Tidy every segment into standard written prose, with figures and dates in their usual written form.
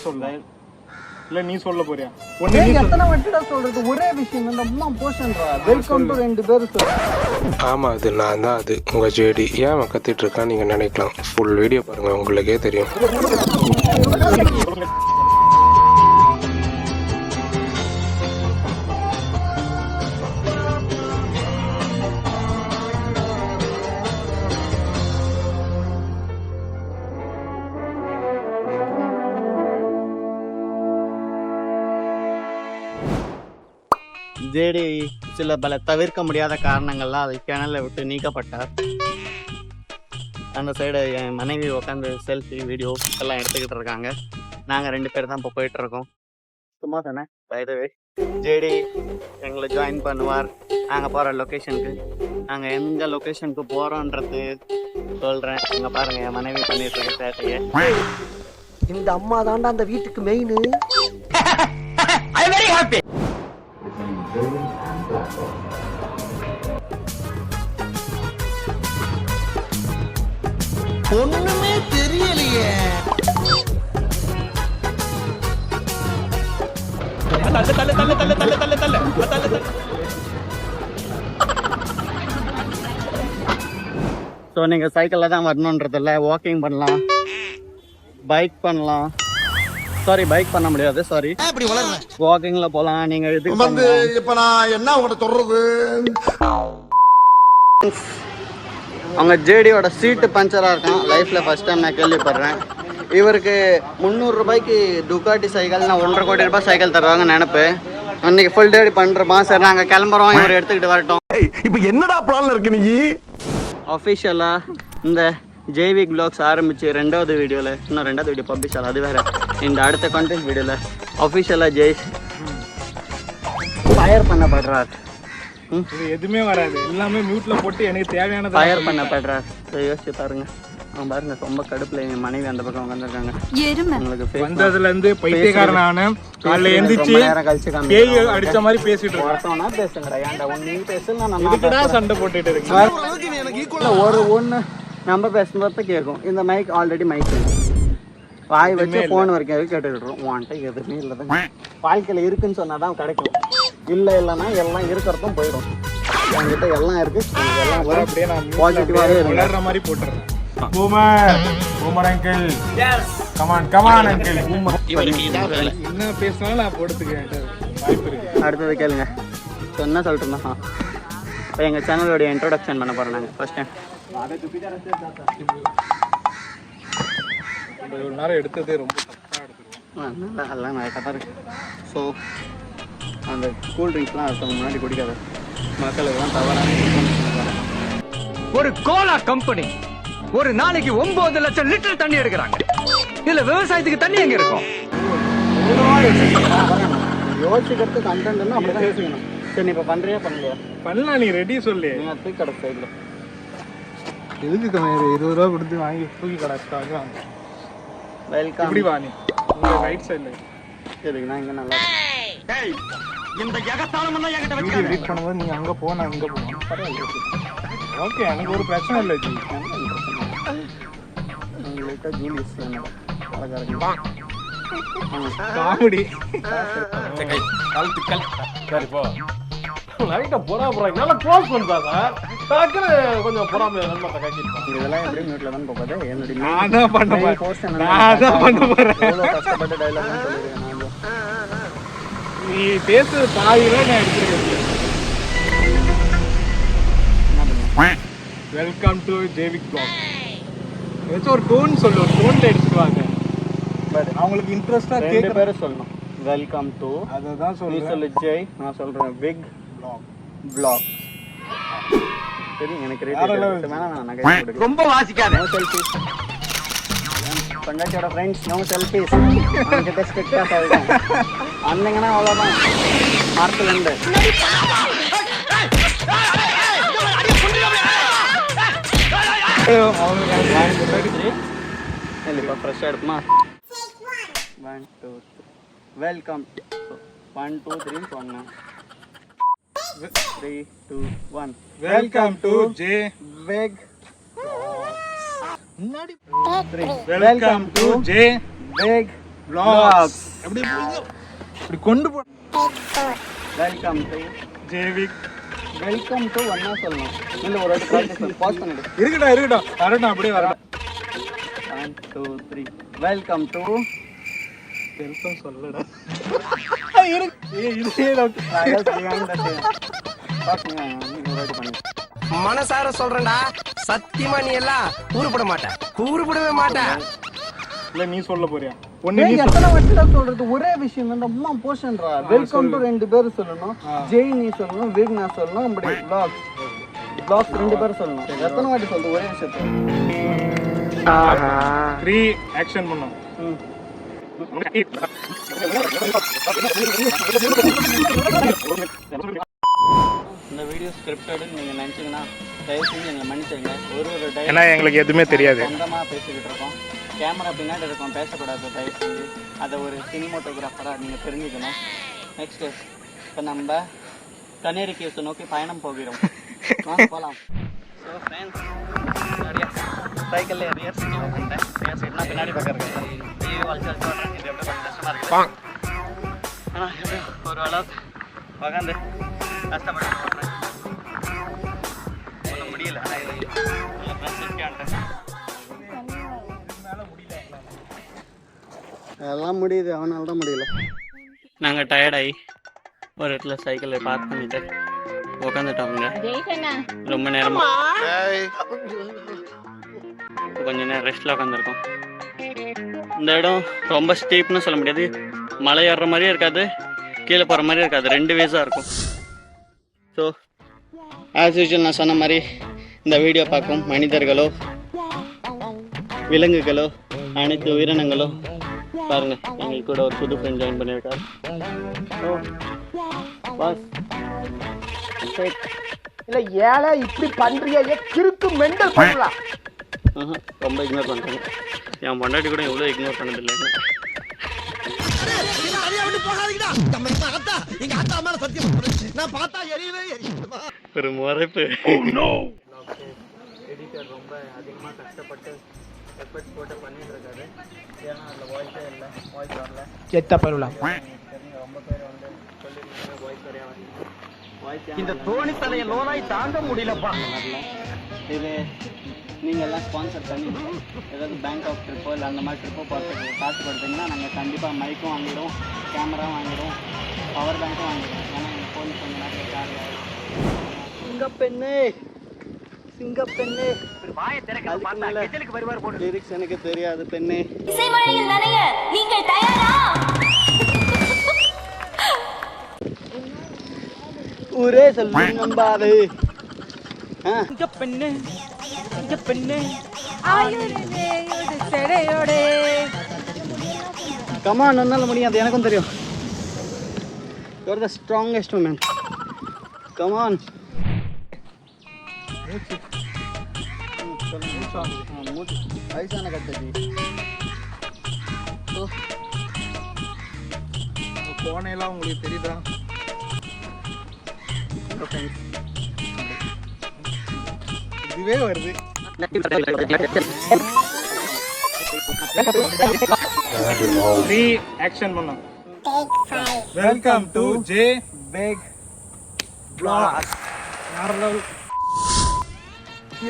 சொல்லலாம் இல்ல நீ சொல்ல போறியா? எத்தனை வாட்டிடா சொல்றது ஒரே விஷயம் இந்த அம்மா போஷன்டா. வெல்கம் டு ரெண்டு பேர் சொல்லு. ஆமா அது நான் தான், அது உங்க ஜேடி. ஏன் கத்திட்டு இருக்கான்னு நீங்க நினைக்கலாம். ஃபுல் வீடியோ பாருங்க, உங்களுக்கே தெரியும். ஜேடி சில பல தவிர்க்க முடியாத காரணங்கள்லாம் அது சேனலை விட்டு நீக்கப்பட்டார். அந்த சைடு என் மனைவி உட்காந்து செல்ஃபி வீடியோ எல்லாம் எடுத்துக்கிட்டு இருக்காங்க. நாங்கள் 2 பேர் தான் இப்போ போயிட்டுருக்கோம். சும்மா தானே பைதவே ஜேடி எங்களை ஜாயின் பண்ணுவார். நாங்கள் போகிற லொக்கேஷனுக்கு, நாங்கள் எந்த லொக்கேஷனுக்கு போகிறோன்றது சொல்கிறேன். இங்கே பாருங்கள் என் மனைவி பண்ணிட்டு இருக்க சேட்டையை. இந்த அம்மா தாண்டா அந்த வீட்டுக்கு மெயின். ஒண்ணுமே தெரியலையே. ஸோ நீங்கள் சைக்கிளில் தான் வரணுன்றதில்ல, வாக்கிங் பண்ணலாம், பைக் பண்ணலாம். சாரி பைக் பண்ண முடியாது, சாரி வாக்கிங்ல போலாம். நீங்க இதுக்கு இப்ப நான் என்ன உங்களை சொல்றது, அவங்க ஜேடியோட சீட்டு பஞ்சரா இருக்கான். லைஃப்ல ஃபர்ஸ்ட் டைம் நான் கேள்விப்படுறேன். இவருக்கு 300 ரூபாய்க்கு டுகாட்டி சைக்கிள், நான் 1.5 கோடி ரூபாய் சைக்கிள் தருவாங்க நினைப்பு. அன்னைக்கு ஃபுல் டே பண்றோமா. சரி நாங்க கிளம்புறோம், இவர் எடுத்துக்கிட்டு வரட்டும். இப்ப என்னடா பிளான்ல இருக்கு நீ? அஃபிஷியலா இந்த ஜேவிக் வ்ளாக்ஸ் ஆரம்பிச்சு 2வது வீடியோவில், இன்னும் 2வது வீடியோ பப்ளிஷ் ஆகும், அது வேறு. இந்த அடுத்த கண்டென்ட் வீடியோவில் அஃபிஷியலாக ஜெய்ஸ் ஃபயர் பண்ணப்படுறார். இது எதுவுமே வராது, எல்லாமே மியூட்ல போட்டு எனக்கு தேவையானது ஃபயர் பண்ணப்படுறார். யோசிச்சு பாருங்க. அவன் பாருங்க ரொம்ப கடுப்புல என் மனைவி அந்த பக்கம் உட்காந்துருக்காங்க. உங்களுக்கு வந்ததுல இருந்து பைத்தியக்காரனான காலைல எந்திரிச்சு பேய் அடிச்ச மாதிரி பேசிட்டு இருக்கோம். பேசுங்கடா, ஏன்டா நீ பேசல, நான் இதுக்குடா சண்டை போட்டுட்டு இருக்கேன். ஒன்று நம்ம பேசும்போது கேட்கும். இந்த மைக் ஆல்ரெடி மைக் வாய் வச்சு ஃபோன் வரைக்கும் கேட்டுக்கிட்டுரும். வான்ட்டு எதுவுமே இல்லை தான். வாழ்க்கையில் இருக்குன்னு சொன்னால் தான் கிடைக்கும். இல்லை இல்லைன்னா எல்லாம் இருக்கிறதும் போயிடும். என்கிட்ட எல்லாம் இருக்கு, எல்லாம் வரும். அப்படியே நான் பாசிட்டிவாகவே விளையாடுற மாதிரி போட்டுறேன். Boomer boomer uncle, come on come on uncle. என்ன பேசினாலும் நான் போட்டுக்கிறேன், வாய்ப்பு இருக்கு. அடுத்தது கேளுங்க. ஸோ என்ன சொல்லிட்டுருந்தோம், இப்போ எங்கள் சேனலோடைய இன்ட்ரோடக்ஷன் பண்ண போகிறோம் நாங்கள் ஃபர்ஸ்ட் டைம். ஒரு நேரம் எடுத்ததே ரொம்ப தப்பாக எடுத்துருவோம். நல்லா எல்லாம் நிறைய தான் இருக்கு. ஸோ அந்த கூல் ட்ரிங்க்ஸ்லாம் அடுத்தவங்க முன்னாடி குடிக்காத. மக்களுக்கெல்லாம் தவறான ஒரு கோலா கம்பெனி ஒரு நாளைக்கு 9 லட்சம் லிட்டர் தண்ணி எடுக்கிறாங்க. இதுல விவசாயத்துக்கு தண்ணி எங்க இருக்கும்? யோசிக்கிறது கண்டென்ட்னா அப்படிதான் யோசிக்கணும். சரி நீ இப்போ பண்ணுறியா பண்ணலையா? பண்ணலாம், நீ ரெடி சொல்லு. நீங்கள் தூக்கி கடை சைடில் எதுக்கு கம்மியாக 20 ரூபா கொடுத்து வாங்கி தூக்கி கிடக்காங்க. வெல்கம். இப்படி வாணி உங்க ரைட் சைடில் எதுக்குண்ணா இங்கே நல்லா இந்த எகத்தாளம் என்கிட்ட வீடியோ எடிட் பண்ணும்போது நீங்கள் அங்கே போ, நான் இங்கே போவோம். பரவாயில்ல, ஓகே, எனக்கு ஒரு பிரச்சனை இல்லை. ஜி உங்களுக்கு ஜூலியஸ் காமெடி சரி போ. லைட்டா போறாங்க, நல்லா க்ளோஸ் பண்ணிட்டாங்க. டக்குனு கொஞ்சம் பொறாம நன்மத்தை காட்டிட்டாங்க. இதெல்லாம் எப்படி மியூட்ல தான் போகாது. என்னுடைய நான் தான் பண்ண போறேன், நான் தான் பண்ண போறேன். எவ்வளோ கஷ்டப்பட்ட டைலாக் சொல்லிருக்கேன் நான். நீ பேசுறது பாதியில நான் எடுத்துருக்கேன். Welcome to Jevik vlog. ஏதாச்சும் ஒரு டோன் சொல்லு, ஒரு டோன்ல எடுத்துக்குவாங்க. அவங்களுக்கு இன்ட்ரெஸ்டா கேட்குற பேரை சொல்லணும். வெல்கம் டு, அதுதான் நீ சொல்லு ஜெய், நான் சொல்றேன் பிக் வ்ளாக். சரி எனக்கு ரொம்ப வாசிக்காத. பொண்டாட்டியோட ஃப்ரெண்ட்ஸ் நோ செல்ஃபீஸ். அவங்ககிட்ட ஸ்ட்ரிக்டாக சொல்லிட்டேன். அந்தங்கன்னா அவ்வளோதான், மரத்துலேருந்து. இப்போ ஃப்ரெஷ்ஷாக எடுக்குமா? 1 2 வெல்கம். 1 2 3 சொன்னேன். 3 2 1 வெல்கம் டு ஜே வெக். வெல்கம் டு ஜே வெக் vlogs எப்படி இப்படி கொண்டு போ. வெல்கம் டு ஜேவிக் வெல்கம் டு ஒன்னா சொல்லணும் இல்ல ஒரு வாட்டி ப்ராக்டிஸ் பாஸ் பண்ணிடு. இருக்கட்டும் வரட்டும் அப்படியே வரட்டும். 1 2 3 வெல்கம் டு வெல்கம் சொல்லடா. மனசார சொல்றேன்டா, சத்தியமா நீ எல்லாம் கூறுபடவே மாட்ட. இல்ல நீ சொல்ல போறியா? ஒண்ணு நீ எத்தனை வாட்டி தான் சொல்றது? ஒரே விஷயம் தான். அம்மா போஷன்ரா. வெல்கம் டு ரெண்டு பேர் சொல்லணும். ஜெய் நீ சொல்லணும், வீக் நான் சொல்லணும். அப்படி vlogs ரெண்டு பேர் சொல்லணும். எத்தனை வாட்டி சொல்றது ஒரே விஷயத்தை? 3 ஆக்ஷன் பண்ணோம். இந்த வீடியோ ஸ்கிரிப்டட்னு நீங்க நினைச்சீங்கன்னா தயவு செஞ்சு எங்களை மன்னிச்சிருங்க. ஒரு டைம் ஏன்னா எங்களுக்கு எதுவுமே தெரியாது. சொந்தமா பேசிக்கிட்டு இருக்கோம். கேமரா பின்னாடி இருக்கோம், பேசக்கூடாது தயவு செஞ்சு. அதை ஒரு சினிமோட்டோகிராஃபராக நீங்கள் தெரிஞ்சுக்கணும். நெக்ஸ்ட்டு இப்போ நம்ம கனேரி கேஸை நோக்கி பயணம் போகிறோம். வாங்க போகலாம். ஸோ ஃப்ரெண்ட்ஸ், சைக்கிளில் ரியர் சீட்டில் உட்காந்துட்டேன். ரியர் சீட்னா பின்னாடி பக்கம் இருக்கேன். ஐயோ வலிச்சு வர்றேன். இது எப்படி கொஞ்சம் கஷ்டமாக இருக்குது. ஆனால் எப்படி ஒரு அளவுக்கு உட்காந்து கஷ்டப்பட்டு போடுறேன். ஒன்றும் முடியல. ஆனால் இது ஃப்ரெண்ட்ஸ் இருக்கான்ட்டேன். எல்லாம் முடியுது, அவனால தான் முடியல. நாங்கள் டயர்டாகி ஒரு இடத்துல சைக்கிளை பார்க் பண்ணிட்டு உட்காந்துட்டோங்க. ரொம்ப நேரமா கொஞ்ச நேரம் ரெஸ்ட்டில் உட்காந்துருக்கோம். இந்த இடம் ரொம்ப ஸ்டீப்னு சொல்ல முடியாது. மலை ஏறுற மாதிரியும் இருக்காது, கீழே போகிற மாதிரியும் இருக்காது. 2 வேஸாக இருக்கும். ஸோ ஆஸ் யூஷுவல் நான் சொன்ன மாதிரி இந்த வீடியோ பார்க்கும் மனிதர்களோ விலங்குகளோ அனைத்து உயிரினங்களோ பாருங்க, எங்களுக்கு கூட ஒரு புது ஃப்ரெண்ட் ஜாயின் பண்ணியிருக்காரு. இல்ல ஏழை இப்படி பண்றியா? கிறுக்கு மெண்டல் பண்ணலாம். ரொம்ப இக்னோர் பண்ணுறாங்க. என் பொண்டாட்டி கூட எவ்வளோ இக்னோர் பண்ணதில்லை. ஒரு முறைப்பு. எடிட்டர் ரொம்ப அதிகமாக கஷ்டப்பட்டு எஃபர்ட் போட்டு பண்ணிட்டு இருக்காரு. ஏன்னா அதில் வாய்ஸே இல்லை, வாய்ஸ் வரல. ரொம்ப பேர் வந்து சொல்லியிருக்காங்க வாய்ஸ் வரையா வரல. வாய்ஸ் இந்த தோணி தலையை லோனாய் தாங்க முடியலப்பா. வரல. இது நீங்கள் எல்லாம் ஸ்பான்சர் பண்ணி ஏதாவது பேங்க் ஆஃப் ட்ரிப்போ இல்லை அந்த மாதிரி ட்ரிப்போ பார்த்து காசு கொடுத்தீங்கன்னா நாங்கள் கண்டிப்பாக மைக்கும் வாங்கிடுவோம், கேமராவும் வாங்கிடுவோம், பவர் பேங்க்கும் வாங்கிடுவோம். ஏன்னா எங்கள் ஃபோன் கொஞ்சம் நேரத்தில் சார்ஜ் ஆகிடும். சிங்கப்பெண்ணே லிரிக்ஸ் எனக்கு தெரியாது பெண்ணே. நீங்கள் தயாரா? ஊரே சொல்லு நம்பாது. கமான், என்னால முடியாது, எனக்கும் தெரியும். You are the strongest woman. Come on. வயசான கட்டது போனேலாம் உங்களுக்கு தெரியுதா? இதுவே வருது. ஆக்ஷன் பண்ணோம். Welcome to J big vlogs.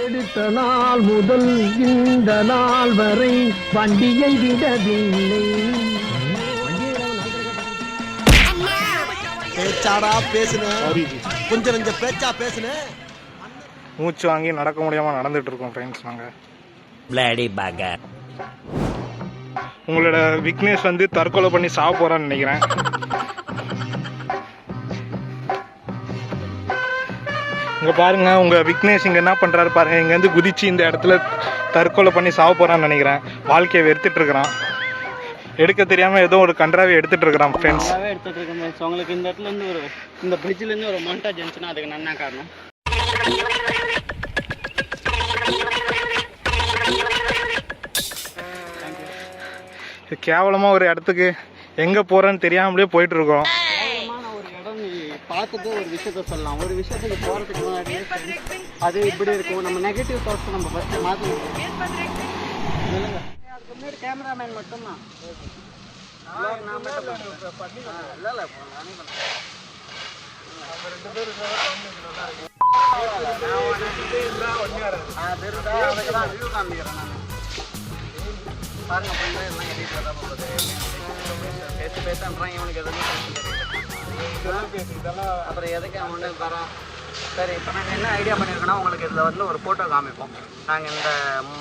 எடுத்த நாள் முதல் இந்த நாள் வரை வண்டியை விடவில்லை. பேச்சாடா பேசுன, கொஞ்சம் கொஞ்சம் பேச்சா பேசுன. மூச்சு வாங்கி நடக்க முடியாமல் நடந்துட்டு இருக்கோம் ஃப்ரெண்ட்ஸ். நாங்கள் உங்களோட விக்னேஷ் வந்து தற்கொலை பண்ணி சாவ போகிறான்னு நினைக்கிறேன். இங்கே பாருங்க, உங்கள் விக்னேஷ் இங்கே என்ன பண்ணுறாரு பாருங்க. இங்கேருந்து குதிச்சு இந்த இடத்துல தற்கொலை பண்ணி சாவ போகிறான்னு நினைக்கிறேன். வாழ்க்கையை வெறுத்துட்டு இருக்கிறான். எடுக்க தெரியாமல் ஏதோ ஒரு கன்றாவை எடுத்துட்டு இருக்கிறான் ஃப்ரெண்ட்ஸ். எடுத்துட்டு இருக்கேன். உங்களுக்கு இந்த இடத்துல இருந்து இந்த பிரிட்ஜ்லேருந்து ஒரு மாண்டாஜ் இருந்துச்சுன்னா அதுக்கு நான் என்ன காரணம்? கேவலமாக ஒரு இடத்துக்கு எங்கே போகிறேன்னு தெரியாமலே போயிட்டு இருக்கோம். ஒரு இடம் பார்த்துட்டு ஒரு விஷயத்த சொல்லலாம். ஒரு விஷயத்துக்கு போகிறதுக்கு முன்னாடி அது இப்படி இருக்கும். நம்ம நெகட்டிவ் தாட்ஸ் நம்ம ஃபஸ்ட்டு மாற்றணும். அதுக்கு முன்னாடி கேமராமேன் மட்டும்தான். பாருங்க எல்லாம் எடிட் பேசுன்றான் இவனுக்கு எதுவும் அப்புறம் எதுக்கு அவன் தரோம். சரி, இப்போ நாங்கள் என்ன ஐடியா பண்ணியிருக்கோன்னா உங்களுக்கு இதில் வந்து ஒரு ஃபோட்டோ காமிப்போம். நாங்கள் இந்த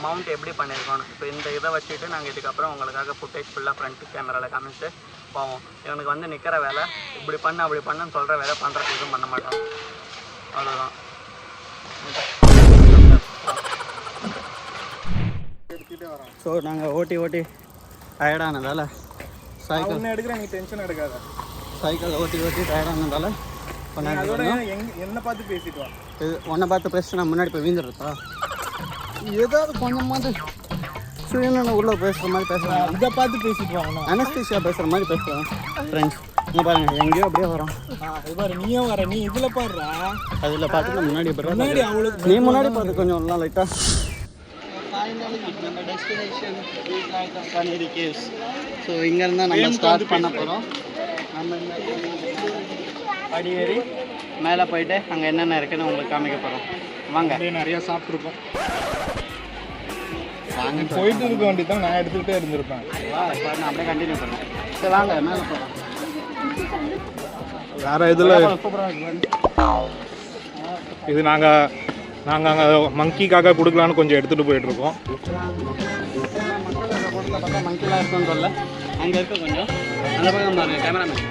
மவுண்ட் எப்படி பண்ணியிருக்கோம். இப்போ இந்த இதை வச்சுட்டு நாங்கள் இதுக்கப்புறம் உங்களுக்காக ஃபுட்டேஜ் ஃபுல்லாக ஃப்ரண்ட் கேமராவில் காமிச்சு போவோம். இவனுக்கு வந்து நிற்கிற வேலை இப்படி பண்ணு அப்படி பண்ணுன்னு சொல்கிற வேலை பண்ணுறதுக்கு எதுவும் பண்ண மாட்டோம். அவ்வளோதான். ஸோ நாங்கள் ஓட்டி டயர்டானதால் சைக்கிள் எடுக்கிறேன், நீ டென்ஷன் எடுக்காத. சைக்கிள் ஓட்டி டயர்டானதால் என்ன பார்த்து பேசிட்டு வா. இது உன்னை பார்த்து பேசிட்டு நான் முன்னாடி போய் வீந்துடுறதா? ஏதாவது கொஞ்சமாவது சுயநலம் உள்ள பேசுகிற மாதிரி பேசுகிறேன். இதை பார்த்து பேசிட்டு வாங்க. அனஸ்தீஷியா பேசுகிற மாதிரி பேசுகிறேன். ஃப்ரெண்ட்ஸ் இங்கே பாருங்கள், எங்கேயோ அப்படியே வரோம். இது பாரு, நீயும் வர, நீ இதில் பாடுறா. அதில் பார்த்துட்டு முன்னாடி முன்னாடி அவளுக்கு நீ முன்னாடி பார்த்து கொஞ்சம் எல்லாம் லைட்டாக. நம்ம டெஸ்டினேஷன் கனேரி கேவ்ஸ். ஸோ இங்கேருந்து நம்ம ஸ்டார்ட் பண்ண போகிறோம். நம்ம படி ஏறி மேலே போயிட்டு அங்கே என்னென்ன இருக்குன்னு உங்களுக்கு காமிக்க போகிறோம். வாங்க. நிறையா சாப்பிட்ருக்கோம். வாங்க, போயிட்டு இருக்க வேண்டி தான் நான் எடுத்துக்கிட்டே இருந்திருப்பேன். நான் அப்படியே கண்டினியூ பண்ணுறேன். சரி வாங்க மேலே போகிறோம். வேறு இதில் இது நாங்கள் அங்கே மங்கிக்காக கொடுக்கலான்னு கொஞ்சம் எடுத்துகிட்டு போயிட்டுருக்கோம். பார்த்தா மங்கிலாம் இருக்குன்னு சொல்ல அங்கே இருக்க கொஞ்சம் அந்த பக்கம் பாருங்க கேமராமேன்.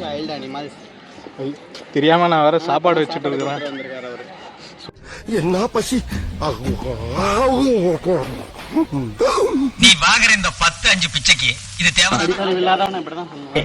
வைல்ட் அனிமல்ஸ் தெரியாமல் நான் வேறு சாப்பாடு வச்சுட்டு இருக்கிறேன். வந்திருக்காரு அவர். என்ன பசி நீ வாங்குற இந்த 10-5 பிச்சைக்கு இது தேவை. அடிக்கடி இல்லாதவன இப்படிதான் சொல்லுவாங்க.